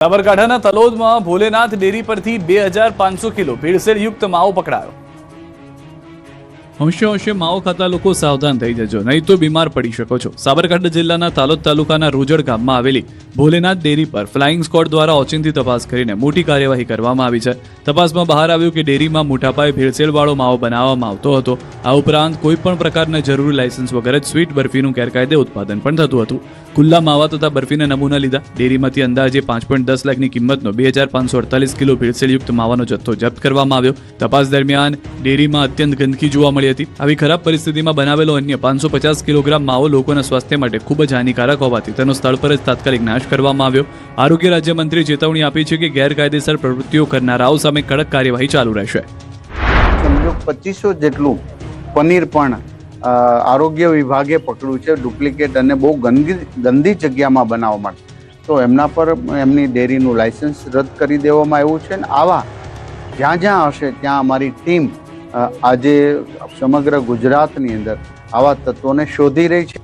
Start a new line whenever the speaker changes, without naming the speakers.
સાબરકાંઠાના તલોદમાં ભોલેનાથ ડેરી પરથી 2500 કિલો ભેળસેળ યુક્ત માવો પકડાયો। હોંશે હોંશે માવો ખાતા લોકો સાવધાન થઈ જજો, નહીં તો બીમાર પડી શકો છો। સાબરકાંઠા જિલ્લાના તાલોદ તાલુકાના રોજડ ગામમાં આવેલી ભોલેનાથ ડેરી પર ફ્લાઇંગ સ્ક્વોડ દ્વારા ઓચિંતી તપાસ કરીને મોટી કાર્યવાહી કરવામાં આવી છે। તપાસમાં બહાર આવ્યું કે ડેરીમાં મોટા પાયે ભેળસેળવાળો માવો બનાવવામાં આવતો હતો। આ ઉપરાંત કોઈ પણ પ્રકારના જરૂરી લાયસન્સ વગર જ સ્વીટ બરફીનું ગેરકાયદે ઉત્પાદન પણ થતું હતું। ખુલ્લા માવા તથા બરફીના નમૂના લીધા। ડેરીમાંથી અંદાજે 5.10 લાખની કિંમતનો 2548 કિલો ભેળસેળયુક્ત માવાનો જથ્થો જપ્ત કરવામાં આવ્યો। તપાસ દરમિયાન ડેરીમાં અત્યંત ગંદકી જોવા મળી હતી। આવી ખરાબ પરિસ્થિતિમાં બનાવેલો અન્ય 550 કિલોગ્રામ માવો લોકોના સ્વાસ્થ્ય માટે ખૂબ જ હાનિકારક હોવાથી તેનો સ્થળ પર જ તાત્કાલિક નાશ કરવામાં આવ્યો। આરોગ્ય રાજ્યમંત્રીએ ચેતવણી આપી છે કે ગેરકાયદેસર પ્રવૃત્તિઓ કરનારાઓ સામે કડક કાર્યવાહી ચાલુ રહેશે।
સમજો 2500 જેટલું પનીર પણ આરોગ્ય વિભાગે પકડ્યું છે ડુપ્લિકેટ અને બહુ ગંદી જગ્યામાં બનાવવા માટે। તો એમના પર એમની ડેરીનું લાયસન્સ રદ કરી દેવામાં આવ્યું છે અને આવા જ્યાં જ્યાં હશે ત્યાં અમારી ટીમ આજે સમગ્ર ગુજરાતની અંદર આવા તત્વોને શોધી રહી છે।